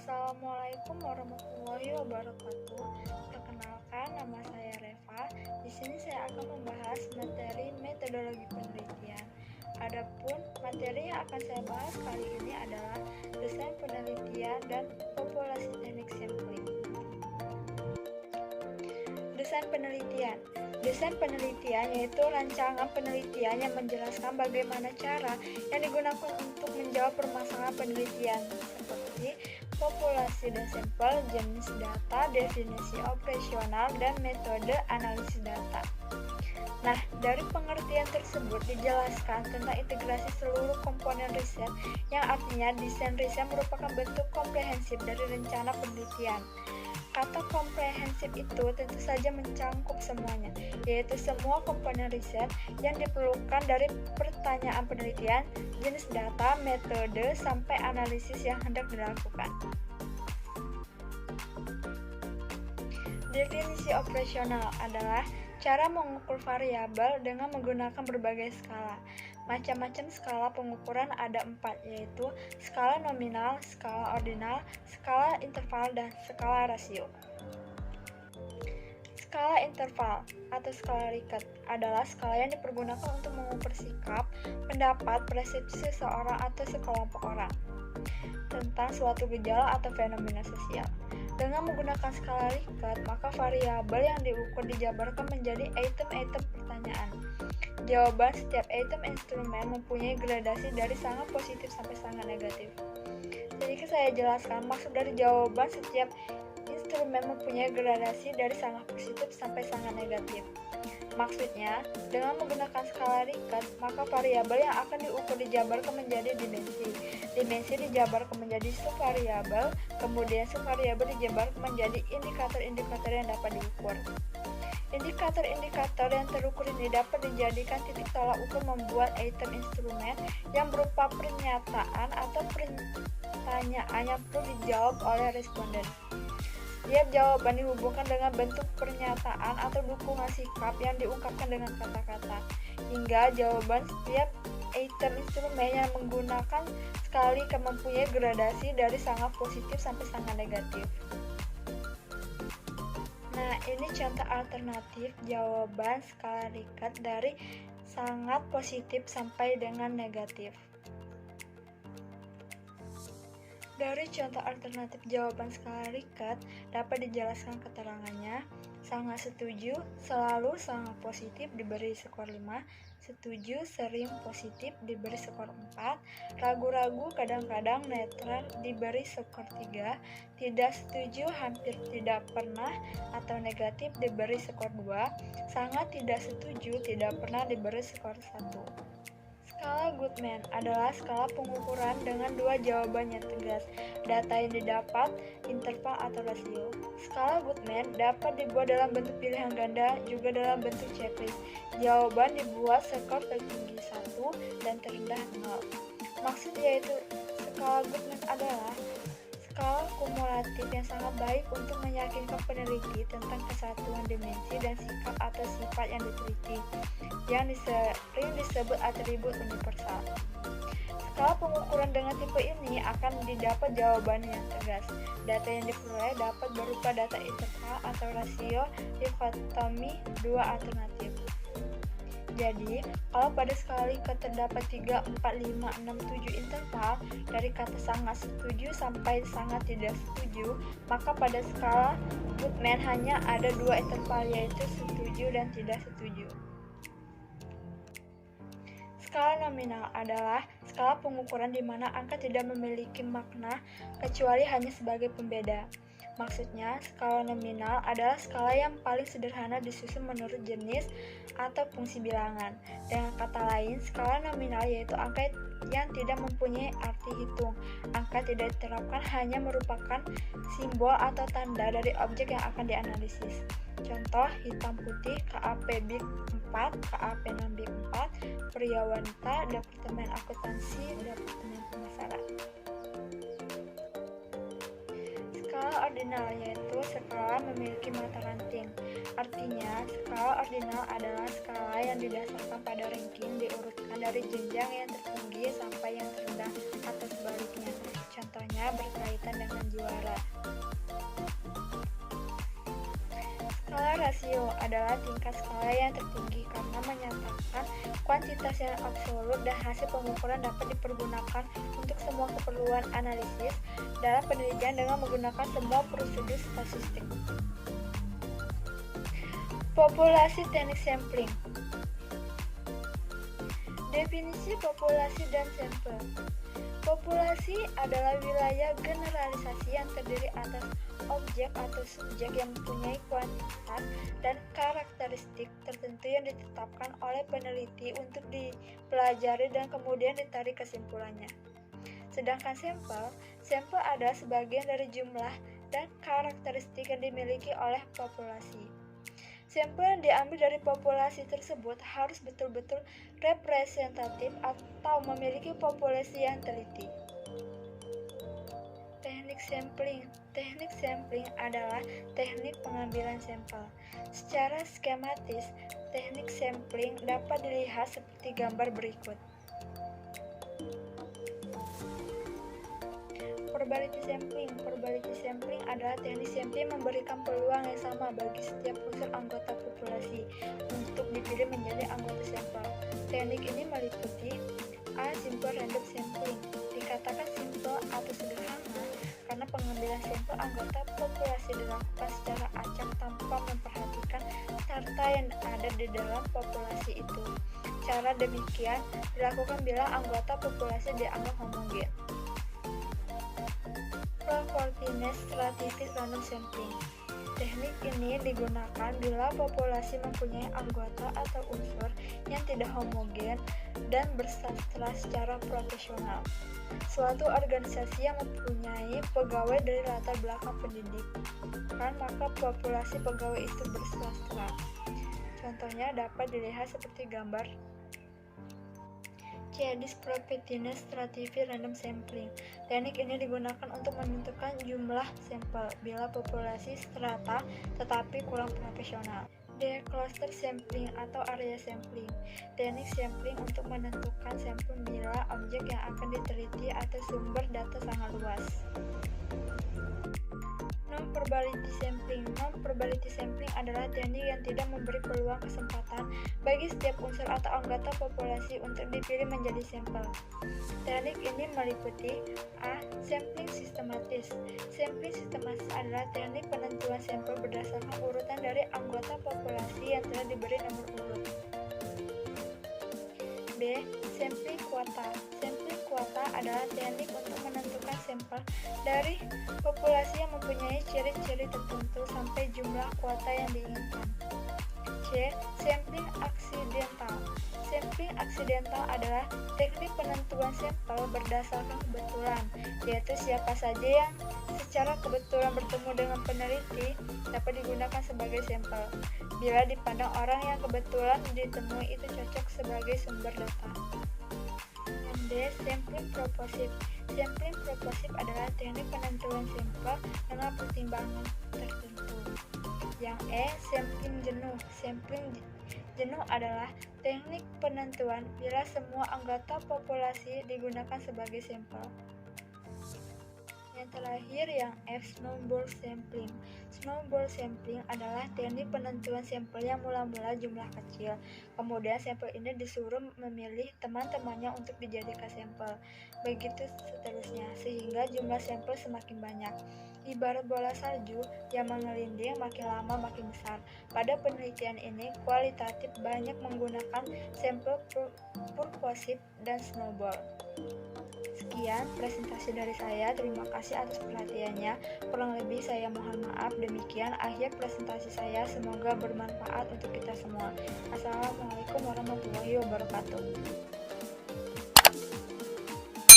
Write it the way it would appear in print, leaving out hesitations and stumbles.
Assalamualaikum warahmatullahi wabarakatuh. Perkenalkan, nama saya Reva. Di sini saya akan membahas materi metodologi penelitian. Adapun materi yang akan saya bahas kali ini adalah desain penelitian dan populasi teknik sampling. Desain penelitian. Desain penelitian yaitu rancangan penelitian yang menjelaskan bagaimana cara yang digunakan untuk menjawab permasalahan penelitian seperti populasi dan sampel, jenis data, definisi operasional, dan metode analisis data. Nah, dari pengertian tersebut dijelaskan tentang integrasi seluruh komponen riset, yang artinya desain riset merupakan bentuk komprehensif dari rencana penelitian. Kata komprehensif itu tentu saja mencangkup semuanya, yaitu semua komponen riset yang diperlukan dari pertanyaan penelitian, jenis data, metode, sampai analisis yang hendak dilakukan. Definisi operasional adalah cara mengukur variabel dengan menggunakan berbagai skala. Macam-macam skala pengukuran ada 4, yaitu skala nominal, skala ordinal, skala interval, dan skala rasio. Skala interval atau skala Likert adalah skala yang dipergunakan untuk mengukur sikap, pendapat, persepsi seseorang atau sekelompok orang tentang suatu gejala atau fenomena sosial. Dengan menggunakan skala Likert, maka variabel yang diukur dijabarkan menjadi item-item pertanyaan. Jawaban setiap item instrumen mempunyai gradasi dari sangat positif sampai sangat negatif. Jadi saya jelaskan maksud dari jawaban setiap instrumen mempunyai gradasi dari sangat positif sampai sangat negatif. Maksudnya, dengan menggunakan skala Likert, maka variabel yang akan diukur dijabarkan menjadi dimensi. Dimensi dijabarkan menjadi subvariabel, kemudian subvariabel dijabarkan menjadi indikator-indikator yang dapat diukur. Indikator-indikator yang terukur ini dapat dijadikan titik tolak ukur membuat item instrumen yang berupa pernyataan atau pertanyaan yang perlu dijawab oleh responden. Setiap jawaban dihubungkan dengan bentuk pernyataan atau dukungan sikap yang diungkapkan dengan kata-kata, hingga jawaban setiap item instrumen yang menggunakan skala Likert mempunyai gradasi dari sangat positif sampai sangat negatif. Nah, ini contoh alternatif jawaban skala Likert dari sangat positif sampai dengan negatif. Dari contoh alternatif jawaban skala Likert dapat dijelaskan keterangannya: sangat setuju, selalu sangat positif diberi skor 5, setuju sering positif diberi skor 4, ragu-ragu kadang-kadang netral diberi skor 3, tidak setuju hampir tidak pernah atau negatif diberi skor 2, sangat tidak setuju tidak pernah diberi skor 1. Skala Goodman adalah skala pengukuran dengan dua jawaban yang tegas, data yang didapat, interval atau rasio. Skala Goodman dapat dibuat dalam bentuk pilihan ganda, juga dalam bentuk checklist. Jawaban dibuat skor tertinggi 1 dan terendah 0. Maksud yaitu skala Goodman adalah skala kumulatif yang sangat baik untuk meyakinkan peneliti tentang kesatuan dimensi dan sikap atau sifat yang diteliti, yang sering disebut atribut universal. Skala pengukuran dengan tipe ini akan didapat jawaban yang tegas. Data yang diperoleh dapat berupa data interval atau rasio dikotomi dua alternatif. Jadi, kalau pada skala Likert terdapat 3, 4, 5, 6, 7 interval dari kata sangat setuju sampai sangat tidak setuju, maka pada skala Goodman hanya ada 2 interval, yaitu setuju dan tidak setuju. Skala nominal adalah skala pengukuran di mana angka tidak memiliki makna kecuali hanya sebagai pembeda. Maksudnya, skala nominal adalah skala yang paling sederhana disusun menurut jenis atau fungsi bilangan. Dengan kata lain, skala nominal yaitu angka yang tidak mempunyai arti hitung. Angka tidak diterapkan, hanya merupakan simbol atau tanda dari objek yang akan dianalisis. Contoh, hitam putih, KAP BIK 4, KAP 6 BIK 4, pria wanita, Departemen Akuntansi, Departemen Pemasaran. Skala ordinal yaitu skala memiliki mata ranting. Artinya, skala ordinal adalah skala yang didasarkan pada ranking diurutkan dari jenjang yang tertinggi sampai yang terendah atau sebaliknya. Contohnya berkaitan dengan juara. Skala rasio adalah tingkat skala yang tertinggi karena menyatakan kuantitas yang absolut dan hasil pengukuran dapat dipergunakan untuk semua keperluan analisis dalam penelitian dengan menggunakan semua prosedur statistik. Populasi teknik sampling. Definisi populasi dan sampel. Populasi adalah wilayah generalisasi yang terdiri atas objek atau subjek yang mempunyai kuantitas dan karakteristik tertentu yang ditetapkan oleh peneliti untuk dipelajari dan kemudian ditarik kesimpulannya. Sedangkan sampel adalah sebagian dari jumlah dan karakteristik yang dimiliki oleh populasi. Sampel yang diambil dari populasi tersebut harus betul-betul representatif atau memiliki populasi yang teliti. Teknik sampling. Teknik sampling adalah teknik pengambilan sampel. Secara skematis, teknik sampling dapat dilihat seperti gambar berikut. Probability sampling. Probability sampling adalah teknik sampling memberikan peluang yang sama bagi setiap unsur anggota populasi untuk dipilih menjadi anggota sampel. Teknik ini meliputi A. Simple random sampling. Dikatakan simple atau sederhana karena pengambilan sampel anggota populasi dilakukan secara acak tanpa memperhatikan serta yang ada di dalam populasi itu. Cara demikian dilakukan bila anggota populasi dianggap homogen. Proportionate Stratified Random Sampling. Teknik ini digunakan bila populasi mempunyai anggota atau unsur yang tidak homogen dan bersastra secara proporsional. Suatu organisasi yang mempunyai pegawai dari latar belakang pendidikan, maka populasi pegawai itu bersastra. Contohnya dapat dilihat seperti gambar C. Disproportionate Stratified Random Sampling. Teknik ini digunakan untuk menentukan jumlah sampel bila populasi strata tetapi kurang profesional. D. Cluster sampling atau area sampling. Teknik sampling untuk menentukan sampel bila objek yang akan diteliti atau sumber data sangat luas. Non-probability sampling. Non-probability sampling adalah teknik yang tidak memberi peluang kesempatan bagi setiap unsur atau anggota populasi untuk dipilih menjadi sampel. Teknik ini meliputi A. Sampling sistematis. Sampling sistematis adalah teknik penentuan sampel berdasarkan urutan dari anggota populasi yang telah diberi nomor urut. B. Sampling kuota. Sampling kuota adalah teknik untuk menentukan sampel dari populasi yang mempunyai ciri-ciri tertentu sampai jumlah kuota yang diinginkan. C. Sampling aksidental. Sampling aksidental adalah teknik penentuan sampel berdasarkan kebetulan, yaitu siapa saja yang secara kebetulan bertemu dengan peneliti dapat digunakan sebagai sampel. Bila dipandang orang yang kebetulan ditemui itu cocok sebagai sumber data. D. Sampling proposif. Sampling proposif adalah teknik penentuan sampel dengan pertimbangan tertentu. Yang E. Sampling jenuh. Sampling jenuh adalah teknik penentuan bila semua anggota populasi digunakan sebagai sampel. Yang terakhir yang F. Snowball sampling. Snowball sampling adalah teknik penentuan sampel yang mula-mula jumlah kecil. Kemudian sampel ini disuruh memilih teman-temannya untuk dijadikan sampel. Begitu seterusnya, sehingga jumlah sampel semakin banyak. Ibarat bola salju yang mengelinding makin lama makin besar. Pada penelitian ini, kualitatif banyak menggunakan sampel purposif dan snowball. Sekian presentasi dari saya, terima kasih atas perhatiannya. Kurang lebih saya mohon maaf. Demikian akhir presentasi saya, semoga bermanfaat untuk kita semua. Assalamualaikum warahmatullahi wabarakatuh.